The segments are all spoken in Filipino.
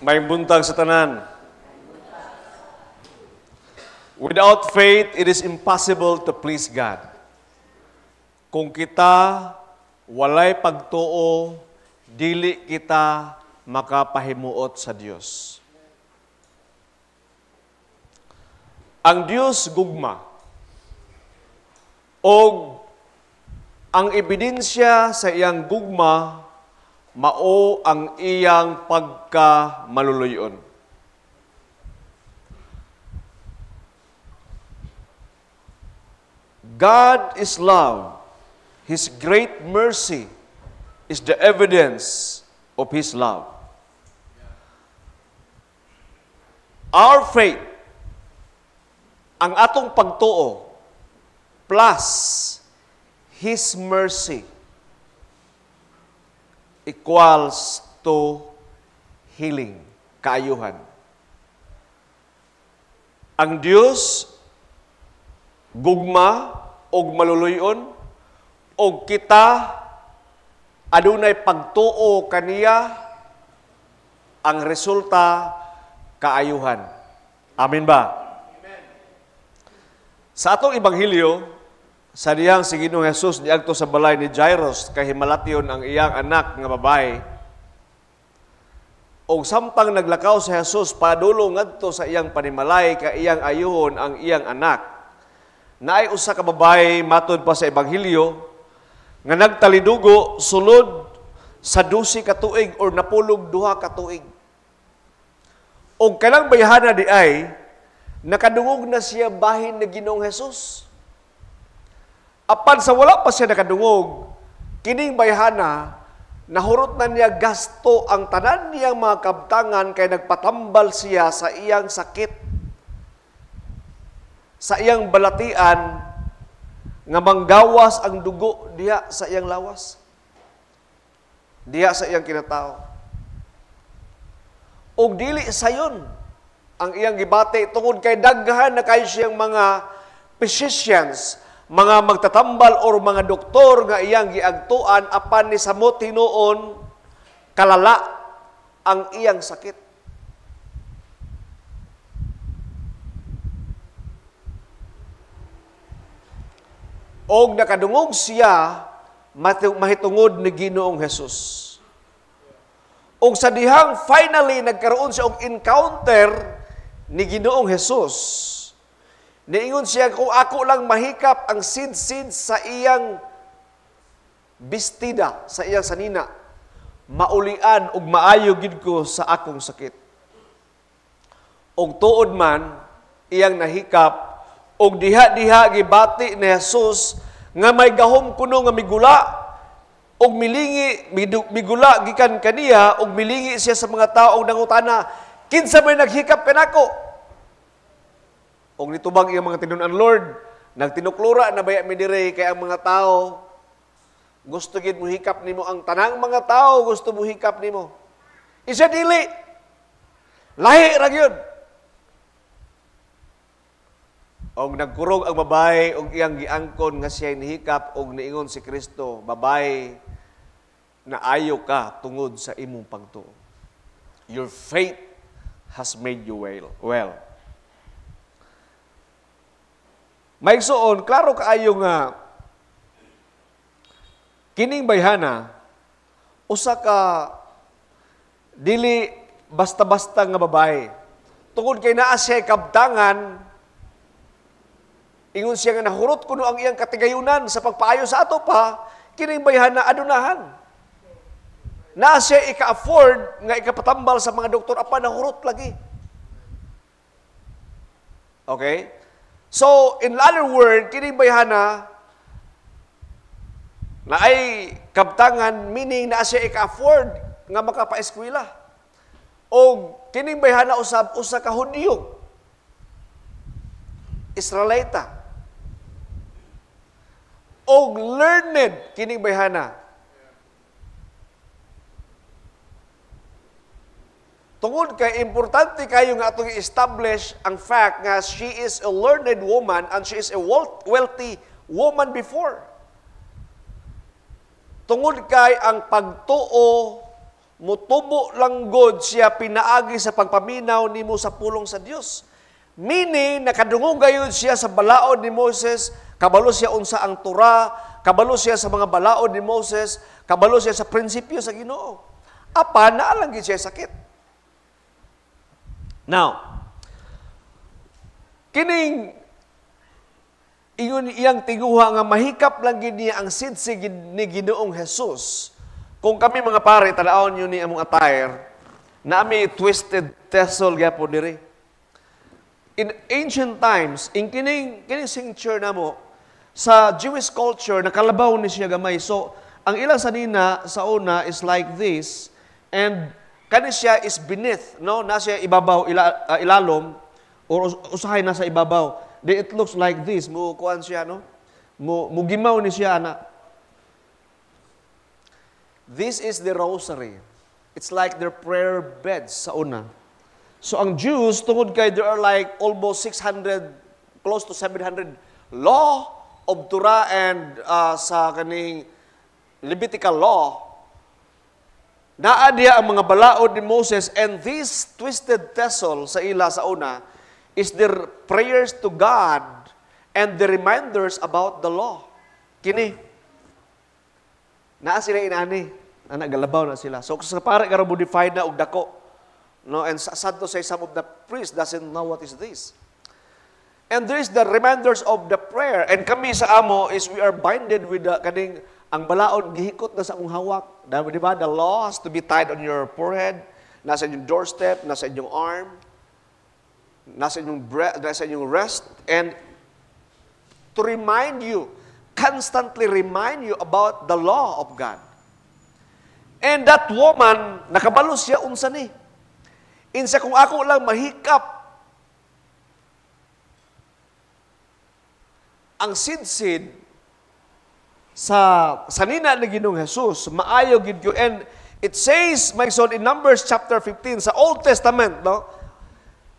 May buntag sa tanan. Without faith, it is impossible to please God. Kung kita walay pagtuo, dili kita makapahimuot sa Dios. Ang Dios gugma. O ang ebidensya sa iyang gugma mao ang iyang pagkamaluluyon. God is love. His great mercy is the evidence of His love. Our faith, ang atong pagtuo, plus His mercy, equals to healing, kaayuhan. Ang Dios gugma og maluluyon og kita adunay pagtuo kaniya, ang resulta kaayuhan. Amen ba? Amen. Sa atong ebanghelyo, sa diyang si Ginoong Hesus niadto sa balay ni Jairus kay himalatyon ang iyang anak nga babae. Og samtang naglakaw si Hesus padulong ngadto sa iyang panimalay kay iyang ayuhon ang iyang anak. Naay usa ka babae matud pa sa ebanghelyo nga nagtalidugo sulod sa 12 ka tuig or napulog 2 ka tuig. Og kanang bayhana di ay nakadungog na siya bahin ni Ginoong Hesus. Apan sa wala pa siya nakadungog, kining bayhana, nahurot na niya gasto ang tanan niyang mga kabtangan kay nagpatambal siya sa iyang sakit, sa iyang balatian, nga manggawas ang dugo diha sa iyang lawas, diha sa iyang kinatao. Og dili sayon ang iyang gibati tungod kay daghan na kayo siyang mga physicians, mga magtatambal or mga doktor nga iyang giagtuan apan ni samot tinuon kalala ang iyang sakit. Og nakadungog siya mahitungod ni Ginoong Hesus. Og sa dihang finally nagkaroon siya og encounter ni Ginoong Hesus. Niingon siya, kung ako lang mahikap ang sid-sid sa iyang bestida, sa iyang sanina, maulian ug maayo gid ko sa akong sakit. Og tuod man, iyang nahikap, og diha-diha gibati ni Jesus nga may gahom kuno nga migula, og migula gikan kaniya, og milingi siya sa mga tao og nangutana, kinsa may naghikap kanako? Og nitubag iyang mga tinunan, Lord, nagtinuklura na baya mi dire kay ang mga tao gusto gid mo hikap nimo, ang tanang mga tao gusto mo hikap nimo. Isa dili. Lahi ra gyud. Og nagkurog ang babae og iyang giangkon nga siya nihikap og niingon si Kristo, babae, naayo ka tungod sa imong pagtuo. Your faith has made you well. Maigsoon, klaro kaayo nga kining bayhana usa ka dili basta-basta nga babae. Tungod kay naa siya kabtangan, ingon siya nga nahurot kuno ang iyang katigayunan sa pagpaayo sa ato pa, kining bayhana adunahan. Naa siya ika-afford nga ikapatambal sa mga doktor apan nahurot lagi. Okay? So, in other word, kining bayhana na ay kabtangan, meaning na siya ika-afford nga makapa-eskwela. O kining bayhana usab usa ka Hudyo, Israelita. O learned kining bayhana. Tungod kay importante kayo nga atong i-establish ang fact nga she is a learned woman and she is a wealthy woman before. Tungod kay ang pagtuo mutubo lang god siya pinaagi sa pagpaminaw nimo sa pulong sa Dios. Meaning, nakadungog gayud siya sa balaod ni Moses, kabalo siya unsa ang Torah, kabalo siya sa mga balaod ni Moses, kabalo siya sa prinsipyo sa Ginoo. Apan, naalang gid siya sakit. Now, kining iyang tiguha nga mahikap lang gid niya ang sidsi ni Ginoong Jesus. Kung kami mga pare, tanaon yun ni among attire, na may twisted tassel gyapon diri. In ancient times, in kining cincture namo, sa Jewish culture, nakalabaw ni siya gamay. So, ang ilang sanina sa una is like this, and kani siya is beneath, no? Na siya ibabaw, ilalom, or usahay na sa ibabaw. Then it looks like this. Kuan siya, no? Mugimaw ni siya, na. This is the rosary. It's like their prayer beds sa una. So ang Jews, tungod kay there are like almost 600, close to 700 law of Torah and sa kaning Levitical law, naadya ang mga balaod ni Moses, and this twisted tassel sa ila sa una is their prayers to God and the reminders about the law. Kini, naa sila inani, nagalabaw na sila. So sa pare karon modify na og dako. No, and sad to say, some of the priests doesn't know what is this. And there is the reminders of the prayer. And kami sa amo is we are binded with the kaning ang balaod gihikot na sa akong hawak. Di ba? The law has to be tied on your forehead, nasa inyong doorstep, nasa inyong arm, nasa inyong wrist, and to remind you, constantly remind you about the law of God. And that woman, nakabalo siya unsa ni. Insa kung ako lang mahikap ang sidsid sa sanina ni Ginoong Jesus, maayo gid yo. And it says, my son, in Numbers chapter 15 sa Old Testament, no?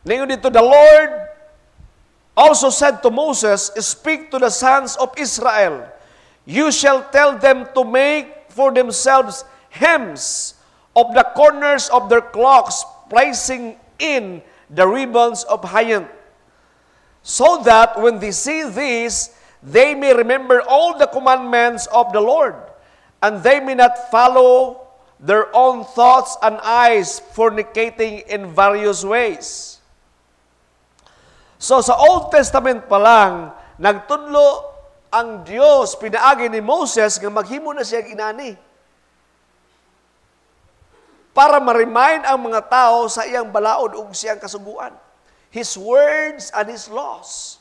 Ningon dito, the Lord also said to Moses, speak to the sons of Israel, you shall tell them to make for themselves hems of the corners of their cloaks, placing in the ribbons of Hayant, so that when they see this, they may remember all the commandments of the Lord, and they may not follow their own thoughts and eyes, fornicating in various ways. So sa Old Testament pa lang, nagtudlo ang Dios, pinaagi ni Moses, nga maghimo na siya inani, para ma-remind ang mga tao sa iyang balaod ug siyang kasuguan. His words and His laws.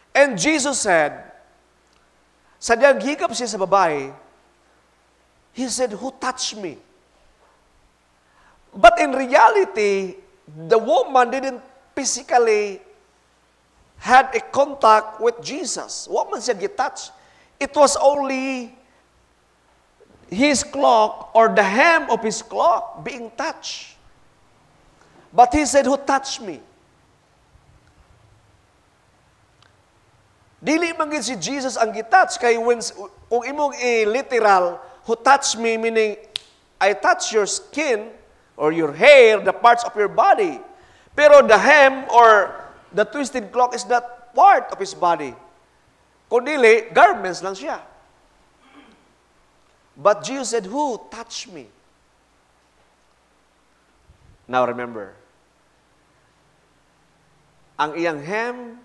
And Jesus said, sa diyang hikap siya sa babae, He said, who touched me? But in reality, the woman didn't physically had a contact with Jesus. Woman siya gitouch. It was only his cloak or the hem of his cloak being touched. But he said, who touched me? Dili man gid si Jesus ang gitouch, kay when, kung imong literal, who touched me, meaning I touch your skin or your hair, the parts of your body. Pero the hem or the twisted cloak is not part of his body. Kundi garments lang siya. But Jesus said, who touched me? Now remember, ang iyang hem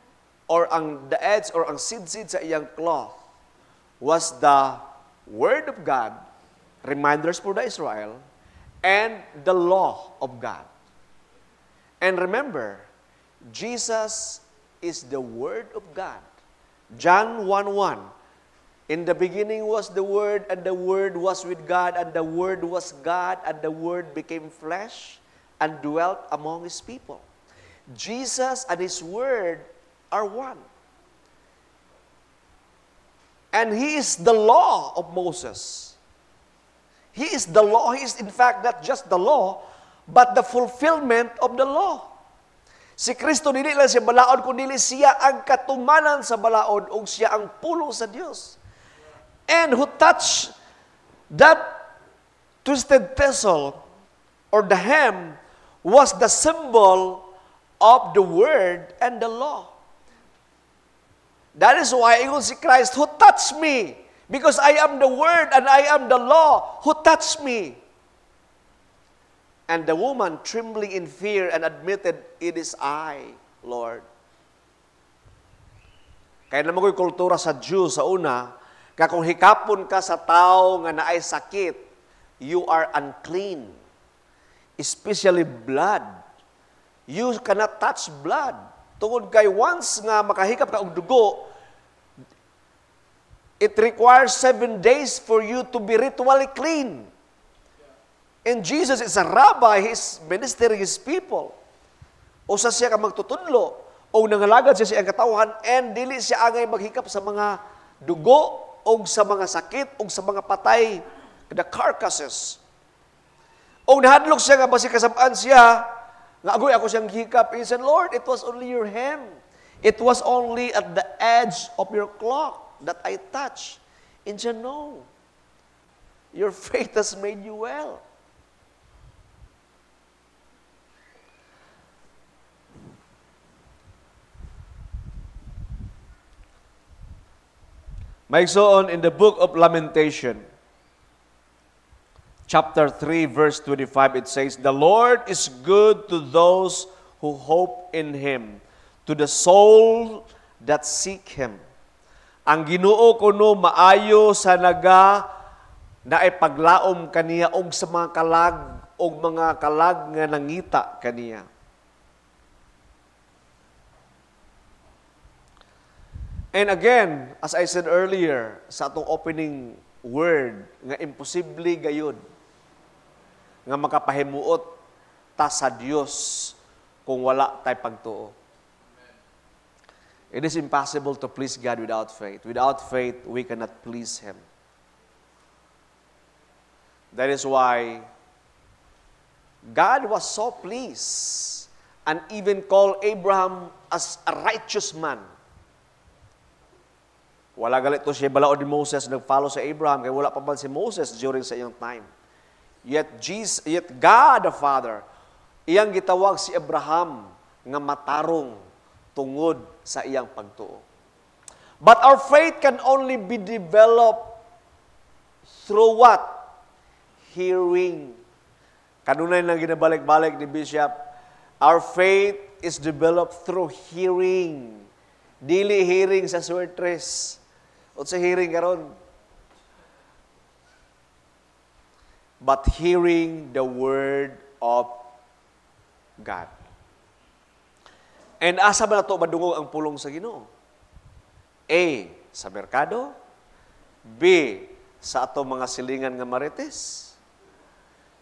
or ang the edge or ang sidsid sa iyang cloth was the Word of God, reminders for the Israel, and the law of God. And remember, Jesus is the Word of God. John 1:1. In the beginning was the Word, and the Word was with God, and the Word was God, and the Word became flesh and dwelt among His people. Jesus and His Word are one. And He is the law of Moses. He is the law. He is in fact not just the law, but the fulfillment of the law. Si Kristo dili lang siya balaod, kundi siya ang katumanan sa balaod o siya ang pulong sa Dios. And who touched that twisted thistle or the hem was the symbol of the word and the law. That is why ingon si Christ, who touched me? Because I am the word and I am the law. Who touched me? And the woman, trembling in fear, and admitted, it is I, Lord. Kaya naman ko'y kultura sa Jew sa una, kaya kung hikapon ka sa tao nga naay sakit, you are unclean. Especially blood. You cannot touch blood. Tungod kay once nga makahikap ka og dugo, it requires 7 days for you to be ritually clean. And Jesus is a rabbi, He's ministering His people. O sa siya ka magtutudlo, o nangalagad siya siyang katawhan, and dili siya angay maghikap sa mga dugo, o sa mga sakit, o sa mga patay, the carcasses. O nahadlok siya nga basi kasabaan siya, nga agoy ako siyang hikap. He said, Lord, it was only your hem. It was only at the edge of your cloak that I touched. And siya, no. Your faith has made you well. Maigsoon in the book of Lamentation, chapter 3, verse 25, it says, the Lord is good to those who hope in Him, to the soul that seek Him. Ang Ginoo kuno maayo sa naga na ay paglaom kaniya og sa mga kalag og mga kalag nga nangita kaniya. And again, as I said earlier, sa atong opening word, nga imposible gayud nga makapahimuot ta sa Dios kung wala tay pagtuo. It is impossible to please God without faith. Without faith, we cannot please Him. That is why God was so pleased and even called Abraham as a righteous man. Wala galit to siya balaod ni Moses nag-follow sa Abraham kaya wala pa man si Moses during sa iyang time. Yet God the Father, iyang gitawag si Abraham nga matarong tungod sa iyang pagtuo. But our faith can only be developed through what? Hearing. Kanunay nang ginabalik-balik ni Bishop, our faith is developed through hearing. Dili hearing sa surtres. O sa hearing karon. But hearing the word of God. And asa ba na ito madungog ang pulong sa Ginoo? A, sa merkado. B, sa ato mga silingan nga marites.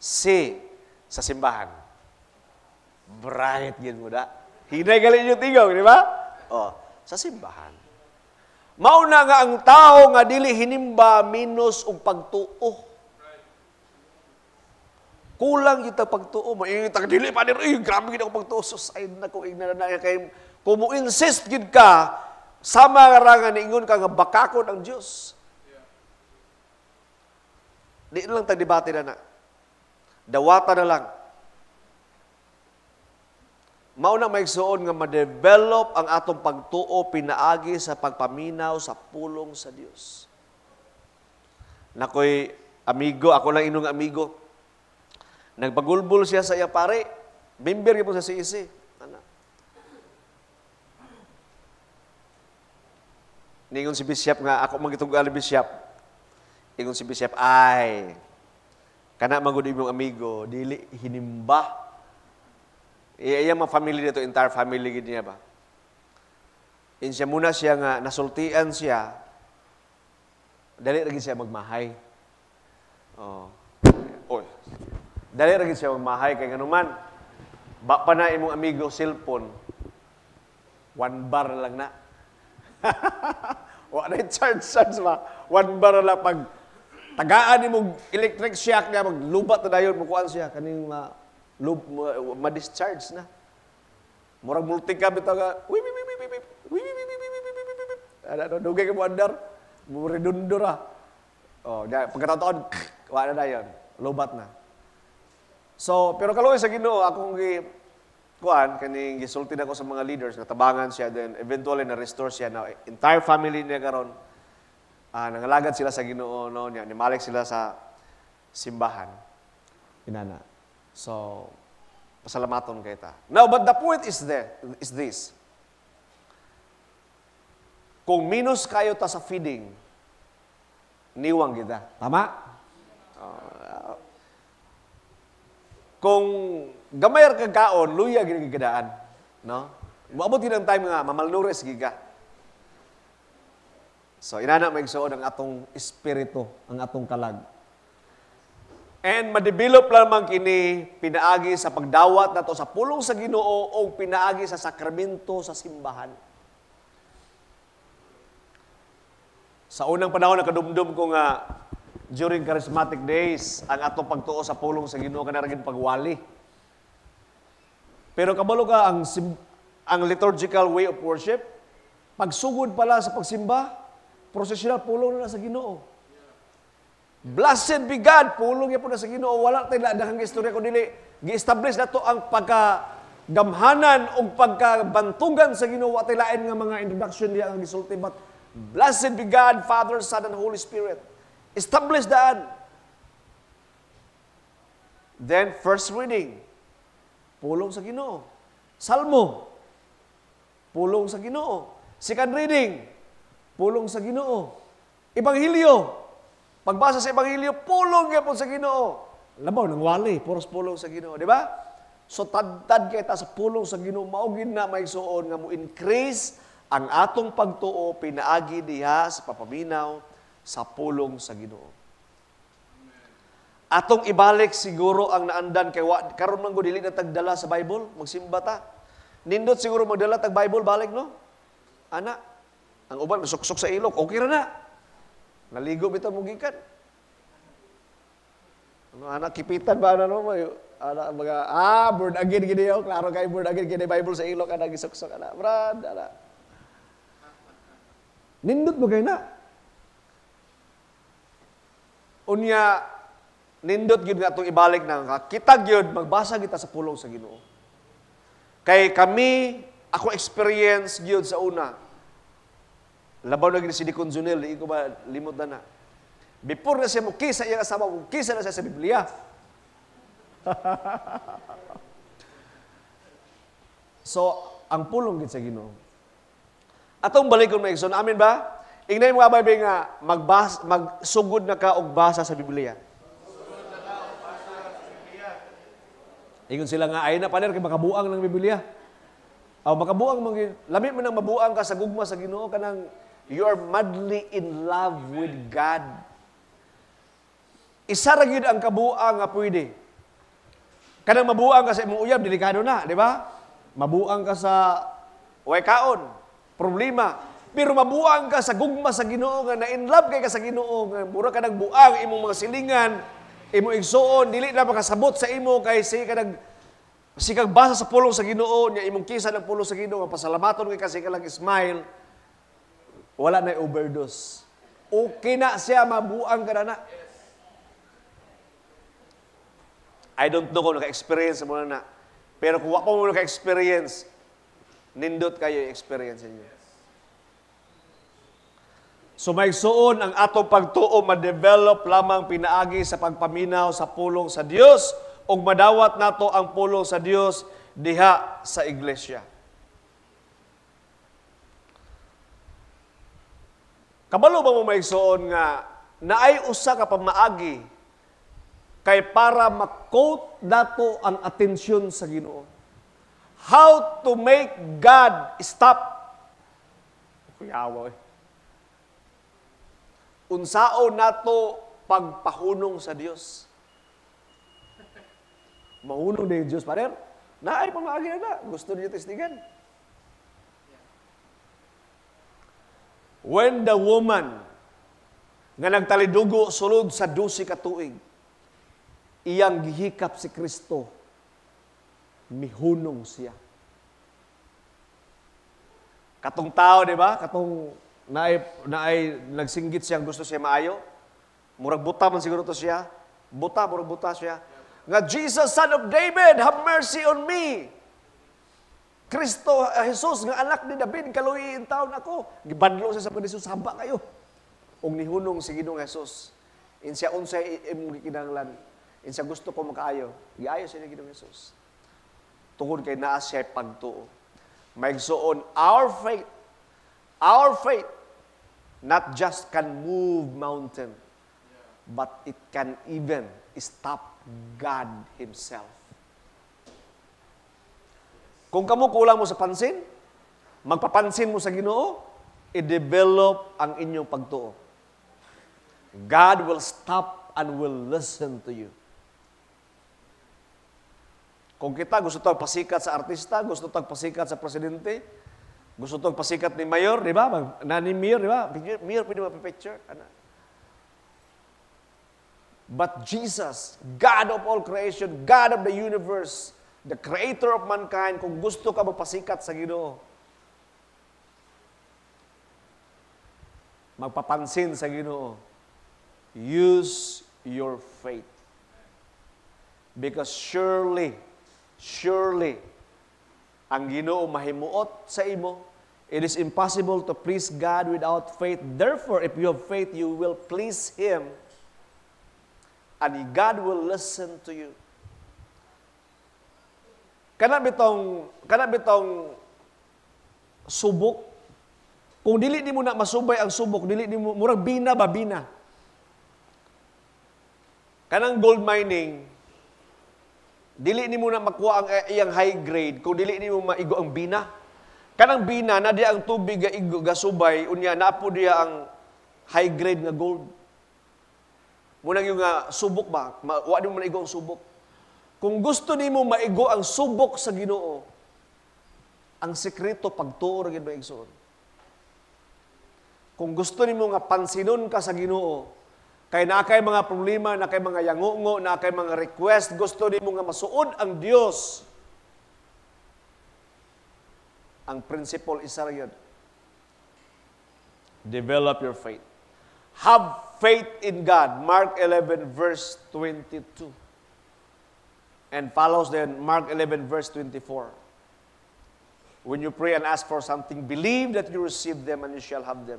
C, sa simbahan. Bright yun mo da. Hinay galing yung tingog, di ba? O, sa simbahan. Mauna nga ang tao nga dili hinimba minus og pagtuo. Kulang kita pagtuo. Maingitag dili pa dir, grabe gid ako pagtuo. Sus ay nako ignorant na kay kung mo insist gid ka sama ra nga niingon ka nga bakakon ang Dios. Di lang tag debate na. Dawata na lang. Mauna maigsuon nga ma-develop ang atong pagtuo pinaagi sa pagpaminaw sa pulong sa Dios. Nakoy amigo, ako lang inong amigo. Nagpagulbul siya sa iya pare. Member gyud sa CEC. Ana. Ningon si Bishop nga ako magitugal ni Bishop. Ingon si Bishop ay kana magud imong amigo dili hinimba. Iya mga family dito, entire family gid niya ba. Siya muna siya nga nasultian siya. Dali ra gid siya magmahay. Oh. Oy. Dali ra gid siya magmahay kay nganuman. Ba pa na imong amigo cellphone. 1 bar lang na. Wa na charge ba. 1 bar lang pag tagaan imong electric shock niya maglubat na dayon mo kuan siya kaning ma-discharge na. Murag multicab ito nga, dugay ka mo andar, mo redundo ra. Oh, pagkataon, wala na yun. lobat na. So, pero kaluoy sa Ginoo, akong kaning gisulti ako sa mga leaders, natabangan siya, then eventually na-restore siya. Now, entire family niya karon nangalagad sila sa Ginoo, no? Nimalik sila sa simbahan. Inana. So, pasalamaton kay ta. Now, but the point is this. Kung minus kayo ta sa feeding, niwang kita. Tama? Kung gamay ka kaon, luya ginigidaan. No? Maabot yun ang time nga, mamalnures giga. So, inana maigsuon ang atong espiritu, ang atong kalag. And ma-develop lamang kini pinaagi sa pagdawat nato sa pulong sa Ginoo o pinaagi sa sakramento sa simbahan. Sa unang panahon, nakadumdum ko nga during charismatic days, ang atong pagtuo sa pulong sa Ginoo kanaragin pagwali. Pero kabalo ka ang liturgical way of worship, pagsugod pala sa pagsimba, prosesyonal pulong na sa Ginoo. Blessed be God, pulong niya po na sa Ginoo. Wala tayo daghang istorya ko dili gi-establish nato ang pagkagamhanan o pagkabantugan sa Ginoo. Wa tayo lain nga mga introduction diya ang gisulti, but blessed be God, Father, Son, and Holy Spirit. Establish daan. Then, first reading, pulong sa Ginoo. Salmo, pulong sa Ginoo. Second reading, pulong sa Ginoo. Ebanghelyo, pagbasa sa Ebanghelyo, pulong gyapon sa Ginoo. Labaw nang wali, puros pulong sa Ginoo, di ba? So tad kita sa pulong sa Ginoo, maugin na maigsuon nga mo increase ang atong pagtuo pinaagi diha sa papaminaw sa pulong sa Ginoo. Atong ibalik siguro ang naandan kay karon man go dili na tagdala sa Bible, magsimba ta. Nindot siguro magdala tag Bible balik, no? Ana, ang uban suksok sa ilok, okay ra na. Naligo bitaw mo gikan. Ano anak kipitan ba ano mo? Ana mga born again gid yo, klaro kay born again gid Bible sa ilok ana gisuksok ana. Brad, ana. Nindot mo kay na. Unya, nindot gyud nga itong ibalik na kita gyud magbasa kita sa pulong sa Ginoo. Kay kami, ako experience gyud sa una. Labaw na gyud si Deacon Junel, di ko ba limot na. Before na siya mukisa iyang asawa, mukisa na siya sa Biblia. So, ang pulong gyud sa Ginoo. Atong balikon na igsoon, amin ba? Ingnay mga baybay nga, magsugod na ka og basa sa Biblia. Ingon sila nga, ay na paner kay makabuang ng Biblia. O makabuang, lamit mo nang mabuang ka sa gugma sa Ginoo, kanang you are madly in love with God. Isa ra gyud ang kabuang nga pwede. Kanang mabuang ka sa imong uyab, delikado na, di ba? Mabuang ka sa way kaon, problema. Pero mabuang ka sa gugma sa Ginoo nga na in love kay ka sa Ginoo nga mura ka nagbuang imong mga silingan, imong igsuon dili na makasabot sa imo kay sikag basa sa pulong sa Ginoo nya imong kisa ng pulong sa Ginoo nga pasalamaton kay kasi ka lang smile. Wala na overdose. Okay na siya mabuang ka na. I don't know kung naka-experience mo na. Pero kung wako mo naka-experience, nindot kayo yung experience niyo. So maigsuon ang atong pagtuo ma-develop lamang pinaagi sa pagpaminaw sa pulong sa Dios ug madawat nato ang pulong sa Dios diha sa iglesia. Kabalo ba mo maigsuon nga naay usa ka pamaagi kay para ma-quote dato ang atensyon sa Ginoo. How to make God stop. Kuyawa unsao nato pagpahunong sa Dios. Mahunong din Dios parer. Naay pamaagi na. Gusto niyo testigan. When the woman nga nagtalidugo sulod sa 12 ka tuig, iyang gihikap si Kristo, mihunong siya. Katong tao, di ba? Katong naay nagsinggit siyang gusto siya maayo. Murag buta man siguro to siya. buta siya. Nga, Jesus, Son of David, have mercy on me. Kristo, Jesus, nga anak ni David, kaluhiin taon ako. Gibadlo siya sa mga Jesus, haba kayo. Og nihunong si Ginoong Jesus. Insya unsay imong gikinahanglan. Insya gusto ko makaayo. Giayo siya ni Ginoong Jesus. Tungod kay naa siya pagtuo. Maigsuon, our faith, not just can move mountain, but it can even stop God Himself. Kung kamo kulang mo sa pansin, magpapansin mo sa Ginoo, i-develop ang inyong pagtuo. God will stop and will listen to you. Kung kita gusto tayong pasikat sa artista, gusto tayong pasikat sa presidente, gusto tayong pasikat ni mayor, di ba? Nani mayor, di ba? Mayor, pwede mapipicture. But Jesus, God of all creation, God of the universe, the creator of mankind, kung gusto ka magpasikat sa Ginoo, magpapansin sa Ginoo, use your faith. Because surely, ang Ginoo mahimuot sa imo. It is impossible to please God without faith. Therefore, if you have faith, you will please Him. And God will listen to you. Kana bitong subok. Kung dili nimo na masubay ang subok, dili nimo murag bina. Kanang gold mining, dili nimo na makuha ang iyang high grade kung dili nimo maigo ang bina. Kanang bina na diya ang tubig ga igo ga subay, unya napo diya ang high grade nga gold. Muna yung subok ba? Wa di mo maigo ang subok. Kung gusto nimo maigo ang subok sa Ginoo, ang sekreto pagtuo ra gid maigsoon. Kung gusto nimo nga pansinon ka sa Ginoo, kay na kay mga problema, na kay mga yangungo, na kay mga request, gusto nimo nga masuod ang Dios. Ang principle isa ra yun. Develop your faith. Have faith in God. Mark 11 verse 22. And follows then Mark 11 verse 24. When you pray and ask for something, believe that you receive them and you shall have them.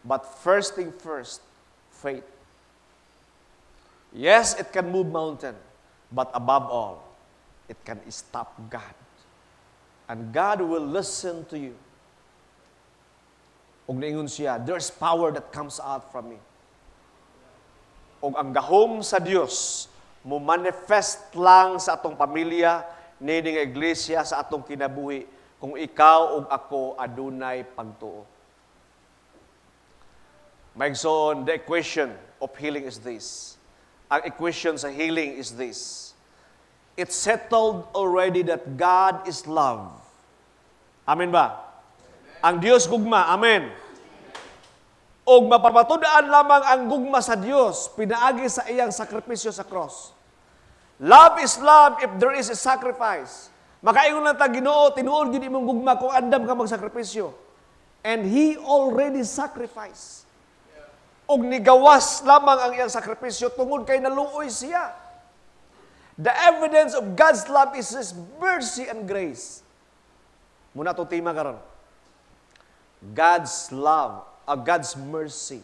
But first thing first, faith. Yes, it can move mountain, but above all, it can stop God. And God will listen to you. Og naingon siya, there's power that comes out from me. Og ang gahom sa Dios mo manifest lang sa atong pamilya, nining iglesia, sa atong kinabuhi, kung ikaw ug ako adunay pagtuo. Maigsoon, the equation of healing is this. Ang equation sa healing is this. It's settled already that God is love. Amen ba? Ang Dios gugma. Amen. Og mapapatudaan lamang ang gugma sa Dios, pinaagi sa iyang sakripisyo sa cross. Love is love if there is a sacrifice. Makaingon lang ta Ginoo, tinuod gid imong gugma kung andam ka magsakripisyo. And He already sacrificed. Og nigawas lamang ang iyang sakripisyo tungod kay naluoy siya. The evidence of God's love is His mercy and grace. Muna to tema karon. God's love, God's mercy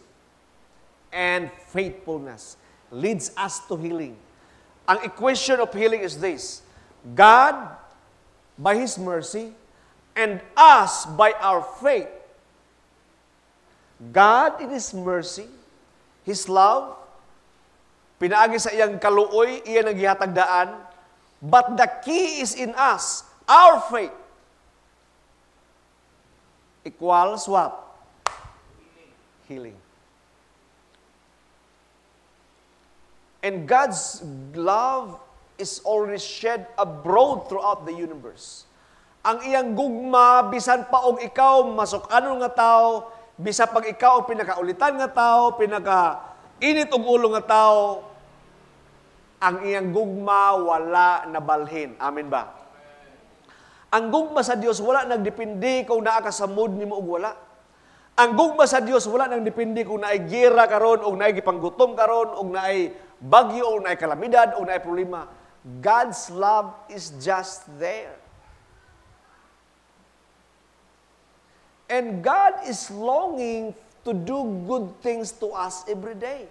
and faithfulness leads us to healing. Ang equation of healing is this. God, by His mercy, and us by our faith. God in His mercy, His love, pinaagi sa iyang kaluoy, iyan ang gihatagdaan, but the key is in us, our faith. Equals what? Healing. And God's love is already shed abroad throughout the universe. Ang iyang gugma, bisan pa og ikaw, masuk-ano nga tao, bisan pag ikaw ang pinakaulitan nga tao, pinaka-init og ulo nga tao, ang iyang gugma wala nabalhin. Amen ba? Ang gugma sa Dios wala nagdepende kung naa ka sa mood nimo og wala. Ang gugma sa Dios wala nagdepende kung naay gera karon og naay gipanggutom karon og naay bagyo o naay kalamidad o naay problema, God's love is just there. And God is longing to do good things to us every day.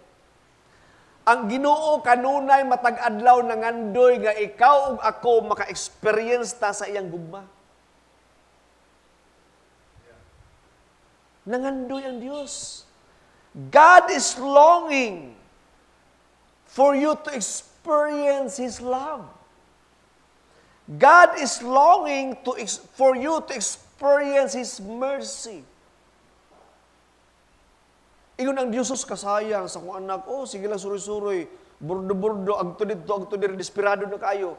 Ang Ginoo kanunay matag adlaw nangandoy nga ikaw ug ako maka-experience ta sa iyang gugma. Nangandoy ang Dios. God is longing for you to experience His love. God is longing for you to experience His mercy. Ingon ang Diyos kasayang sa kong anak, sige lang suroy-suroy, burdo-burdo, agto dito, desperado na kayo.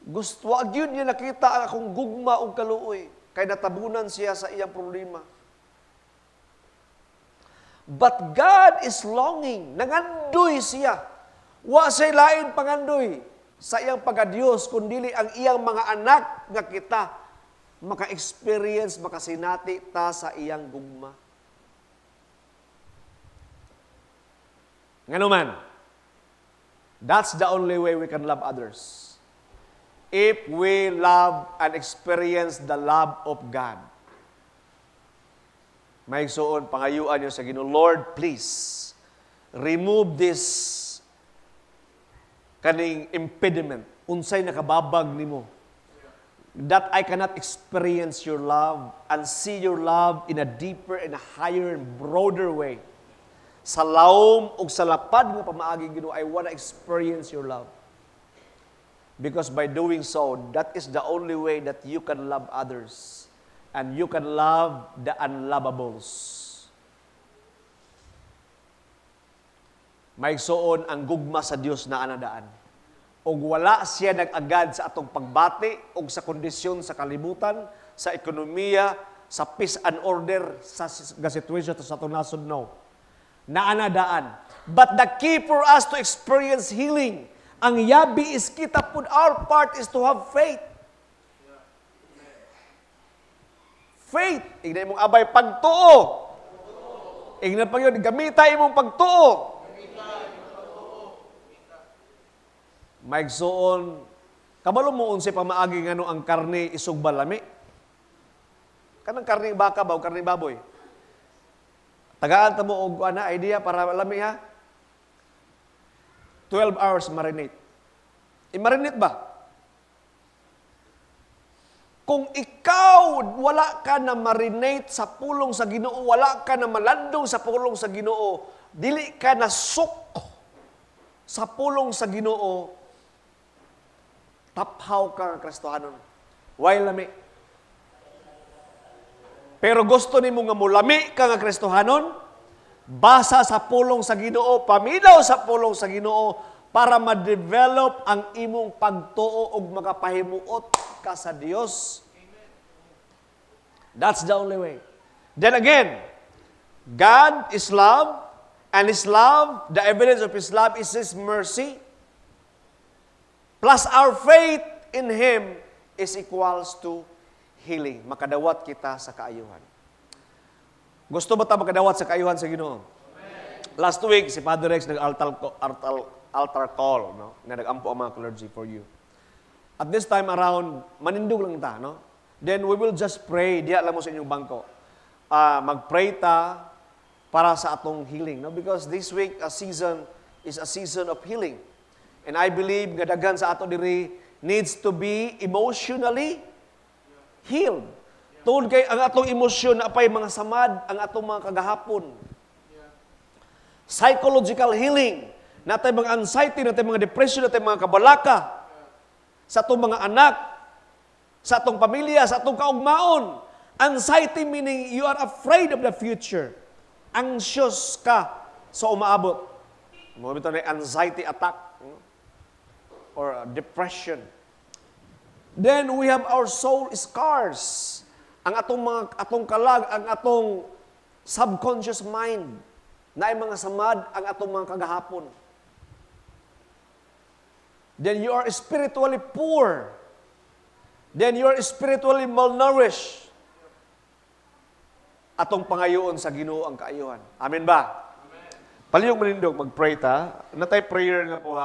Gusto, wag yun niya nakita ang akong gugma o kaluoy, kay natabunan siya sa iyang problema. But God is longing, nangandoy siya. Wa siya lain pangandoy sa iyang pagkadiyos, kundili ang iyang mga anak nga kita maka-experience, makasinati ta sa iyang gugma. Ngano man, that's the only way we can love others. If we love and experience the love of God. May suon, pangayuan niyo sa Ginoo, Lord, please, remove this kaning impediment. Unsay nakababag nimo, that I cannot experience your love and see your love in a deeper and a higher and broader way. Sa laom o sa lapad nga pamaagi Ginoo, I want to experience your love. Because by doing so, that is the only way that you can love others. And you can love the unlovables. May suon ang gugma sa Dios na anadaan. O wala siya nag-agad sa atong pagbati o sa kondisyon sa kalibutan, sa ekonomiya, sa peace and order, sa situation sa atong nasod, no. Na anadaan. But the key for us to experience healing, ang yabi is kita po, our part is to have faith. Faith. Igna imong abay pagtuo. Igna pa yun, gamita imong pagtuo. Maigsoon, kabalo mo unsi pamaagi ngano ang karne isog balami. Kanang karne baka ba o karne baboy? Tagaan ta mo og ana idea para lami ha. 12 hours marinate. I-marinate ba? Kung ikaw wala ka na marinate sa pulong sa Ginoo, wala ka na malandong sa pulong sa Ginoo, dili ka na sok sa pulong sa Ginoo, taphaw ka nga Kristohanon. Why lami? Pero gusto nimo nga mulami ka nga Kristohanon, basa sa pulong sa Ginoo, paminaw sa pulong sa Ginoo, para ma-develop ang imong pagtuo ug makapahimuot ka sa Dios. That's the only way. Then again, God is love, and His love, the evidence of His love is His mercy, plus our faith in Him is equals to healing. Makadawat kita sa kaayuhan. Gusto ba ta makadawat sa kaayuhan sa Ginoo? Last week, si Father Rex nag-altar call, no? Na nag-ampo ang mga clergy for you. At this time around, manindog lang ta, no? Then we will just pray, diya lang mo sa inyong bangko. Mag-pray ta para sa atong healing, no? Because this week, season is a season of healing. And I believe nga daghan sa ato diri needs to be emotionally healed. Tungod kay ang atong emosyon na apay mga samad, ang atong mga kagahapon. Psychological healing, natay mga anxiety, natay mga depression, natay mga kabalaka sa atong mga anak, sa atong pamilya, sa atong kaugmaon. Anxiety meaning you are afraid of the future. Anxious ka sa umaabot. Mo bitaw na anxiety attack or depression. Then we have our soul scars. Ang atong kalag, ang atong subconscious mind, na mga samad ang atong mga kagahapon. Then you are spiritually poor. Then you are spiritually malnourished. Atong pangayoon sa Ginoo ang kaayuhan. Amen ba? Amen. Palihog manindog, mag-pray ta. Natay prayer nga po ha.